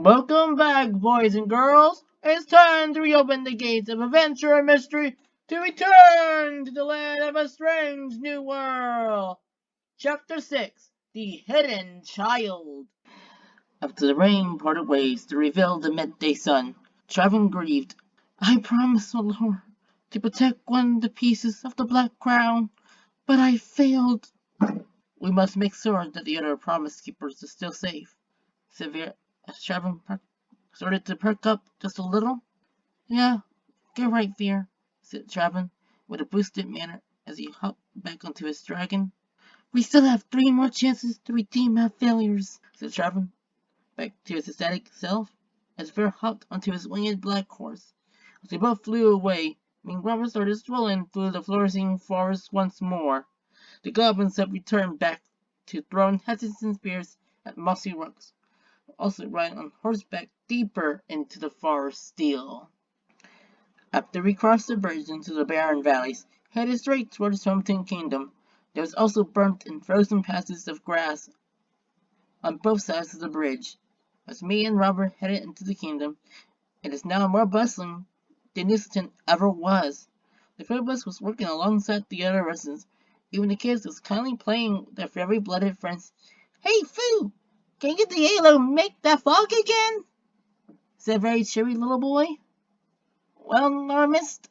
Welcome back, boys and girls. It's time to reopen the gates of adventure and mystery to return to the land of a strange new world. Chapter 6: The Hidden Child. After the rain parted ways to reveal the midday sun, Traven grieved. I promised, O Lord, to protect one of the pieces of the Black Crown, but I failed. We must make sure that the other promise keepers is still safe, said Vera as Traven started to perk up just a little. Yeah, you're right, Veer, said Traven with a boosted manner as he hopped back onto his dragon. We still have 3 more chances to redeem our failures, said Traven, back to his ecstatic self, as Veer hopped onto his winged black horse. As they both flew away, Robert started strolling through the flourishing forest once more. The goblins had returned back to throwing hatchets and spears at mossy rocks, also riding on horseback deeper into the forest still. After we crossed the bridge into the barren valleys, headed straight toward his hometown kingdom, there was also burnt and frozen patches of grass on both sides of the bridge. As me and Robert headed into the kingdom, it is now more bustling than Newton ever was. The Phobos was working alongside the other residents. Even the kids was kindly playing with their very blooded friends. Hey, Foo! Can you get the halo and make that fog again? Said a very cheery little boy. Well, Normist,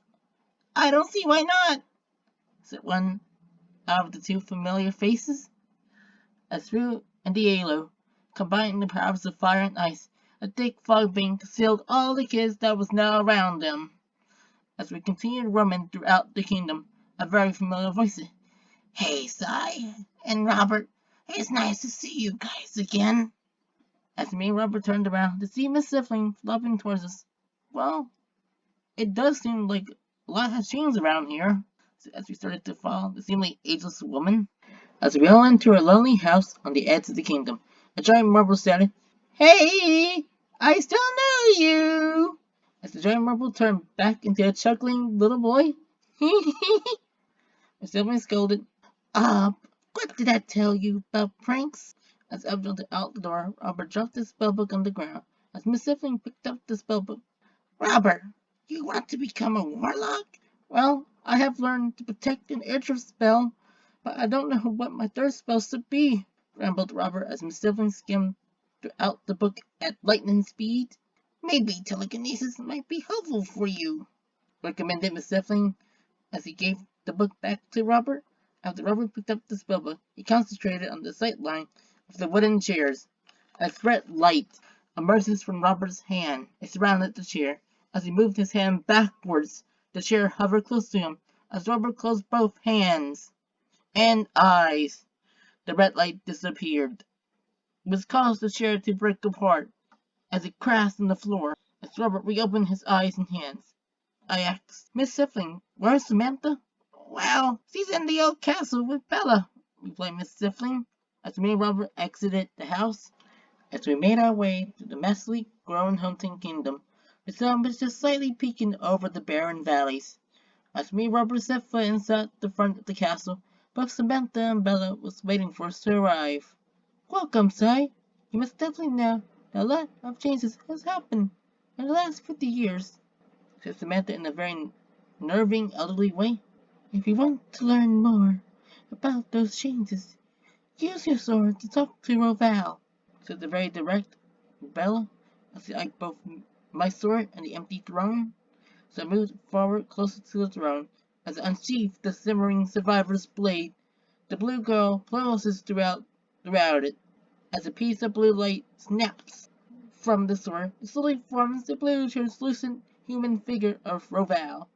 I don't see why not, said one out of the 2 familiar faces. As Foo and the halo, combining the powers of fire and ice, a thick fog bank concealed all the kids that was now around them. As we continued roaming throughout the kingdom, a very familiar voice said, Hey, Sai and Robert, it's nice to see you guys again. As me and Robert turned around to see Miss Sifling flopping towards us. Well, it does seem like a lot has changed around here, as we started to follow the seemingly ageless woman. As we all entered a lonely house on the edge of the kingdom, a giant marble shouted, Hey, I still know you! As the giant marble turned back into a chuckling little boy. Miss Sifling scolded, what did I tell you about pranks? As Eve jumped out the door, Robert dropped his spellbook on the ground. As Miss Sifling picked up the spellbook, Robert, you want to become a warlock? Well, I have learned to protect an airship spell, but I don't know what my third spell should be, rambled Robert as Miss Sifling skimmed throughout the book at lightning speed. Maybe telekinesis might be helpful for you, recommended Miss Sifling as he gave the book back to Robert. After Robert picked up the spellbook, he concentrated on the sight line of the wooden chairs. A red light emerges from Robert's hand. It surrounded the chair. As he moved his hand backwards, the chair hovered close to him. As Robert closed both hands and eyes, the red light disappeared, which caused the chair to break apart as it crashed on the floor. As Robert reopened his eyes and hands, I asked, Miss Sifling, where's Samantha? Well, she's in the old castle with Bella, replied Miss Sifling, as me and Robert exited the house. As we made our way through the massively grown hunting kingdom, the sun was just slightly peeking over the barren valleys. As me and Robert set foot inside the front of the castle, both Samantha and Bella was waiting for us to arrive. Welcome, Sai. You must definitely know that a lot of changes has happened in the last 50 years, said Samantha in a very nerving, elderly way. If you want to learn more about those changes, use your sword to talk to Roval, said the very direct Bella, as I eyed both my sword and the empty throne. So I moved forward closer to the throne as I unsheathed the simmering survivor's blade. The blue girl pulses throughout it. As a piece of blue light snaps from the sword, it slowly forms the blue translucent human figure of Roval.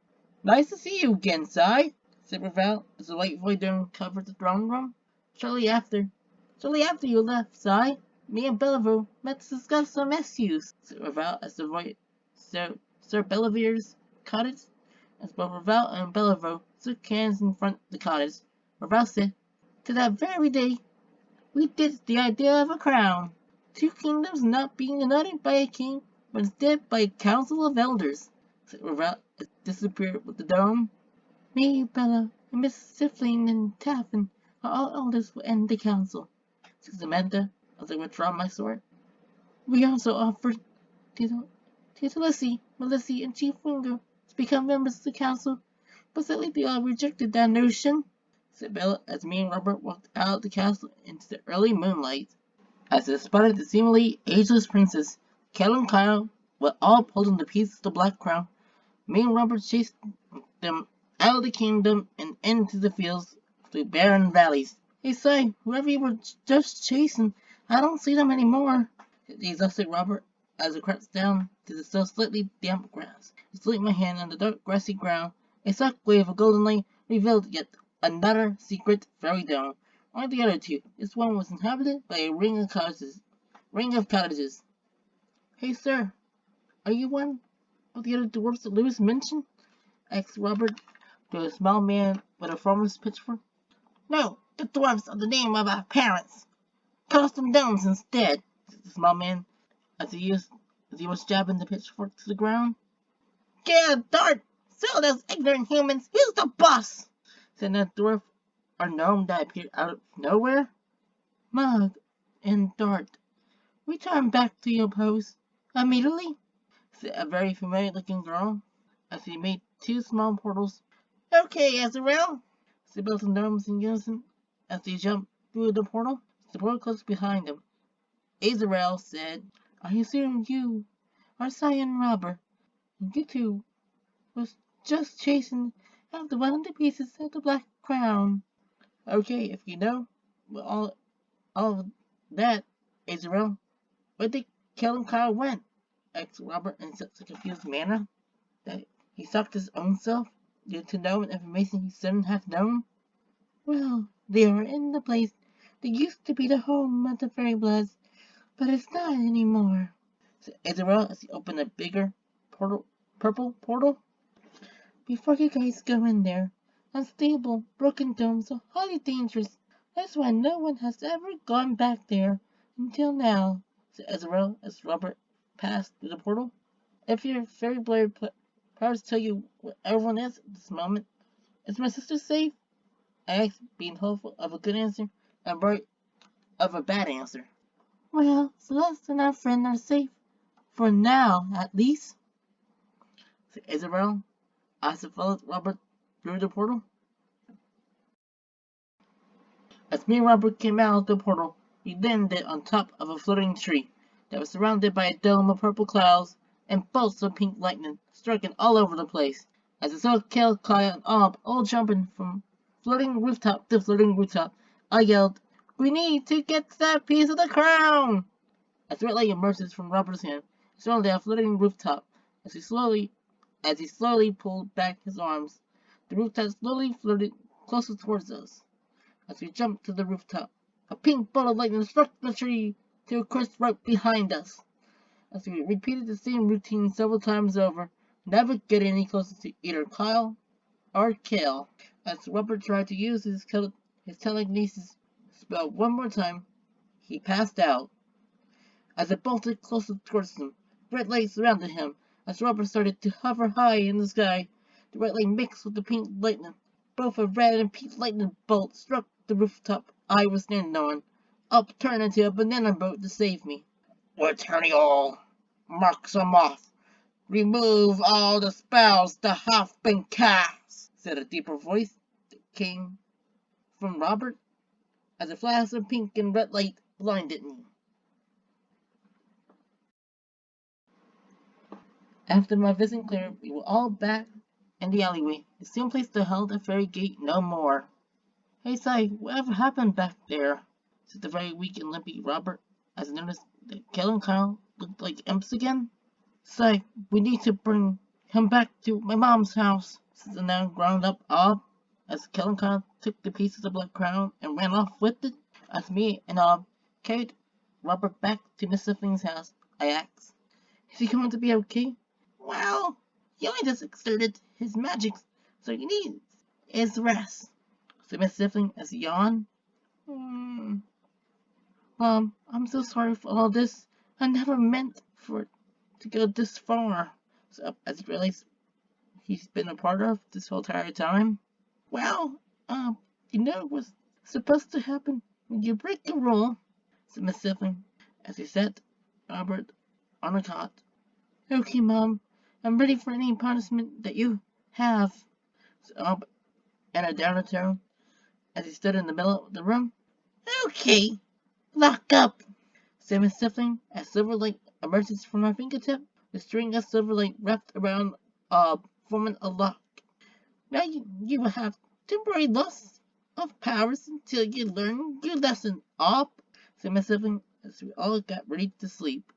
Nice to see you again, Sai, said Roval as the white void dome covered the throne room. Shortly after you left, Sai, me and Bellevue met to discuss some issues, said Roval as the void Sir Bellevue's cottage. As both Roval and Bellevue shook hands in front of the cottage, Roval said, To that very day, we ditched the idea of a crown. 2 kingdoms not being united by a king, but instead by a council of elders, said Roval as it disappeared with the dome. Me, Bella, and Miss Sifling and Taffin are all elders within the council, said Samantha as I withdraw my sword. We also offered Tita Lissy, Melissy, and Chief Winger to become members of the council, but sadly they all rejected that notion, said Bella as me and Robert walked out of the castle into the early moonlight. As they spotted the seemingly ageless princess, Kel and Kyle were all holding the piece of the Black Crown. Me and Robert chased them out of the kingdom and into the fields through barren valleys. Hey, say, whoever you were just chasing, I don't see them anymore, said the exhausted Robert as I crouched down to the still slightly damp grass. I slid my hand on the dark grassy ground. A soft wave of golden light revealed yet another secret fairy dome. Like the other two, this one was inhabited by a ring of cottages. Hey, sir, are you one of the other dwarfs that Lewis mentioned? Asked Robert to a small man with a farmer's pitchfork. No, the dwarfs are the name of our parents. Call us them domes instead, said the small man as he was jabbing the pitchfork to the ground. Yeah, Dart! So those ignorant humans, who's the boss? Said that dwarf or gnome that appeared out of nowhere. Mug and Dart, return back to your post immediately, said a very familiar looking girl as he made two small portals. Okay, Azrael, said both the gnomes in unison as they jumped through the portal. The portal closed behind them. Azrael said, I assume you are Cyan Robber, and you two was just chasing after one of the pieces of the Black Crown. Okay, if you know all of that, Azrael, where did Kel and Kyle went? Asked Robert in such a confused manner that he shocked his own self due to knowing information he shouldn't have known. Well, they are in the place that used to be the home of the Fairy Bloods, but it's not anymore, said Azrael as he opened a bigger purple portal. Before you guys go in there, unstable, broken domes are highly dangerous. That's why no one has ever gone back there until now, said Azrael as Robert passed through the portal. If your fairy blade powers tell you where everyone is at this moment, is my sister safe? I asked, being hopeful of a good answer and worried of a bad answer. Well, Celeste and our friend are safe. For now, at least, said Isabel as I followed Robert through the portal. As me and Robert came out of the portal, we landed on top of a floating tree that was surrounded by a dome of purple clouds and bolts of pink lightning striking all over the place. As I saw Kel, Kaya, and Ob all jumping from floating rooftop to floating rooftop, I yelled, We need to get that piece of the crown! As the red light emerges from Robert's hand, surrounded a floating rooftop. As he slowly pulled back his arms, the rooftop slowly floated closer towards us. As we jumped to the rooftop, a pink bolt of lightning struck the tree to a crisp right behind us. As we repeated the same routine several times over, never getting any closer to either Kyle or Kale. As Robert tried to use his telekinesis spell one more time, he passed out. As it bolted closer towards him, red light surrounded him. As Robert started to hover high in the sky, the red light mixed with the pink lightning. Both a red and pink lightning bolt struck the rooftop I was standing on, upturned into a banana boat to save me. Eternal, mark some off. Remove all the spells that have been cast, said a deeper voice that came from Robert as a flash of pink and red light blinded me. After my vision cleared, we were all back in the alleyway. The same place that held the ferry gate no more. Hey, say, whatever happened back there? Said the very weak and limpy Robert as I noticed that Kel and Kyle looked like imps again. Say, we need to bring him back to my mom's house, said the now ground up Ob as Kel and Kyle took the pieces of Black Crown and ran off with it. As me and Ob carried Robert back to Miss Sifling's house, I asked, Is he going to be okay? Well, he only just exerted his magic, so he needs his rest, said Miss Sifling as he yawned. Mom, I'm so sorry for all this. I never meant for it to go this far. So, as he realized he's been a part of this whole entire time. Well, you know what's supposed to happen when you break a rule, said Miss Sifling as he said Albert on a cot. Okay, Mom, I'm ready for any punishment that you have, said Albert in a downer tone as he stood in the middle of the room. Okay, lock up, said Miss Sifling as Silverlight emerges from her fingertip. The string of Silverlight wrapped around forming a lock. Now you will have temporary loss of powers until you learn your lesson. Up, said Miss Sibling as we all got ready to sleep.